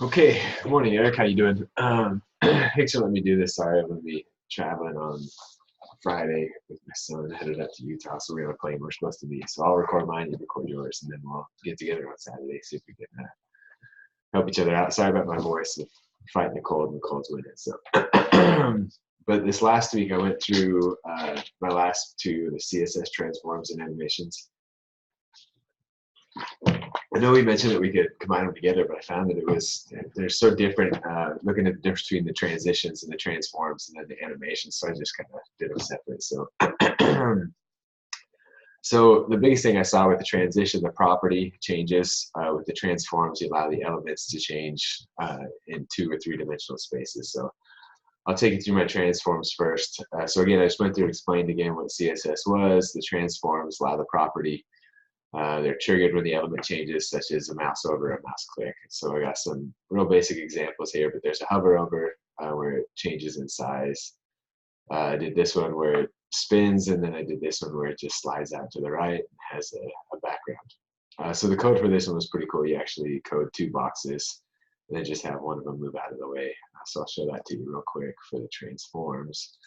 Okay, good morning, Eric. How you doing? Thanks for letting me do this. Sorry, I'm gonna be traveling on Friday with my son, headed up to Utah. So we're on a plane we're supposed to be. So I'll record mine, you record yours, and then we'll get together on Saturday, see if we can help each other out. Sorry about my voice, fighting the cold, and the cold's winning. So, but this last week I went through my last two, the CSS transforms and animations. I know we mentioned that we could combine them together, but I found that they're so different. Looking at the difference between the transitions and the transforms and then the animations, so I just kind of did them separate. So, so the biggest thing I saw with the transition, the property changes. With the transforms, you allow the elements to change in 2 or 3 dimensional spaces. So I'll take you through my transforms first. So again, I just went through and explained again what CSS was. The transforms allow the property. They're triggered when the element changes, such as a mouse over, a mouse click. So I got some real basic examples here, but there's a hover over where it changes in size. I did this one where it spins, and then I did this one where it just slides out to the right and has a background. So the code for this one was pretty cool. You actually code 2 boxes, and then just have one of them move out of the way. So I'll show that to you real quick for the transforms.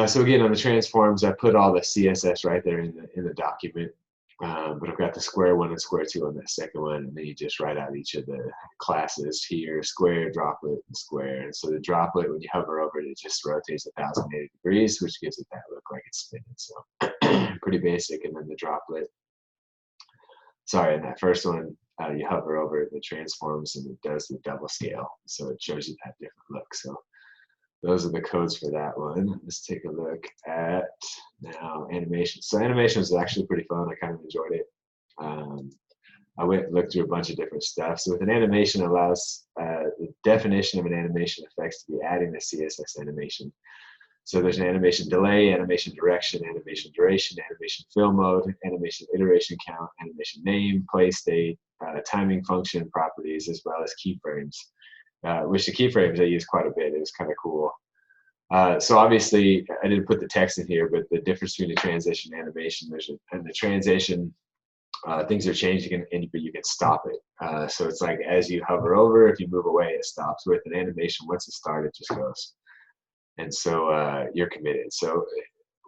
So again, on the transforms, I put all the CSS right there in the document, but I've got the square 1 and square 2 on that second one, and then you just write out each of the classes here: square, droplet, and square. And so the droplet, when you hover over it, it just rotates 1,080 degrees, which gives it that look like it's spinning. So pretty basic. And then the droplet, sorry, in that first one, you hover over the transforms, and it does the double scale, so it shows you that different look. So those are the codes for that one. Let's take a look at now animation. So animation was actually pretty fun. I kind of enjoyed it. I went and looked through a bunch of different stuff. So with an animation, allows the definition of an animation effects to be adding the CSS animation. So there's an animation delay, animation direction, animation duration, animation fill mode, animation iteration count, animation name, play state, timing function properties, as well as keyframes. Which the keyframes I use quite a bit. It was kind of cool. So obviously, I didn't put the text in here, but the difference between the transition and animation, and the transition, things are changing, but you can stop it. So it's like as you hover over, if you move away, it stops. With an animation, once it starts, it just goes. And so you're committed. So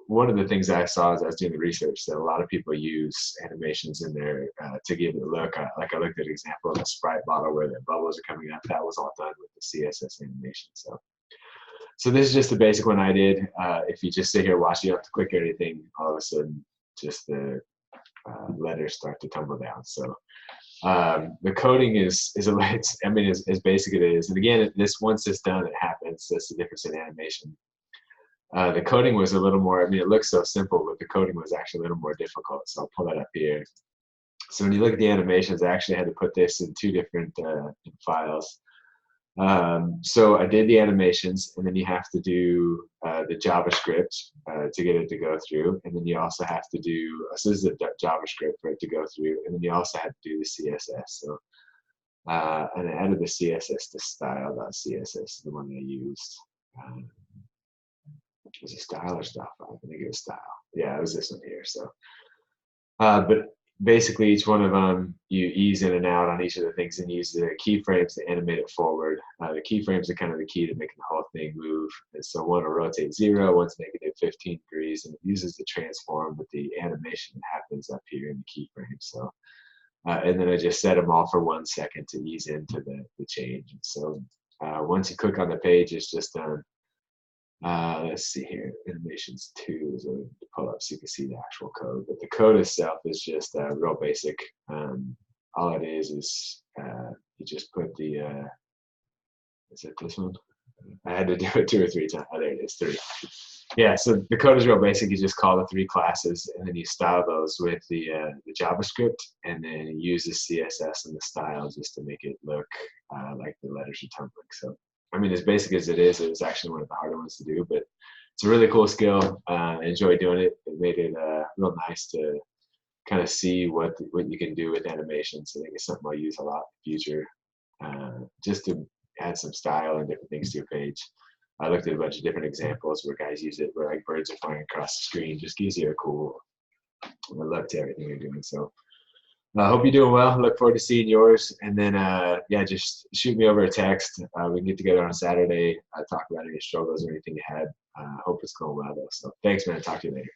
one of the things I saw as I was doing the research, that a lot of people use animations in there to give it a look. Like I looked at an example of a Sprite bottle where the bubbles are coming up. That was all done with the CSS animation. So this is just the basic one I did. If you just sit here watching, you don't have to click or anything. All of a sudden, just the letters start to tumble down. So the coding is as basic as it is. And again, once it's done, it happens. That's the difference in animation. The coding was a little more, it looks so simple, but the coding was actually a little more difficult. So I'll pull that up here. So when you look at the animations, I actually had to put this in 2 different files. So I did the animations, and then you have to do the JavaScript to get it to go through. And then you also have to do, so this is the JavaScript for it to go through. And then you also have to do the CSS. So, and I added the CSS to style.css, the one I used. Was it style or style? I think it was style. Yeah, it was this one here. So, but basically each one of them, you ease in and out on each of the things and use the keyframes to animate it forward. The keyframes are kind of the key to making the whole thing move. And so one will rotate 0, one's negative 15 degrees, and it uses the transform, but the animation happens up here in the keyframe. So, and then I just set them all for 1 second to ease into the change. And so once you click on the page, it's just done. Let's see here, animations 2 is to pull up so you can see the actual code. But the code itself is just real basic. All it is you just put the, is it this one? I had to do it 2 or 3 times. Oh, there it is, 3. Yeah, so the code is real basic. You just call the 3 classes, and then you style those with the JavaScript, and then use the CSS and the style just to make it look like the letters are tumbling. So as basic as it is actually one of the harder ones to do, but it's a really cool skill. I enjoy doing it. It made it real nice to kind of see what you can do with animations. I think it's something I'll use a lot in the future, just to add some style and different things to your page. I looked at a bunch of different examples where guys use it, where like birds are flying across the screen. Just gives you a cool look to everything you're doing. So I hope you're doing well. Look forward to seeing yours. And then, yeah, just shoot me over a text. We can get together on Saturday, talk about any struggles or anything you had. Hope it's going well, though. So thanks, man. Talk to you later.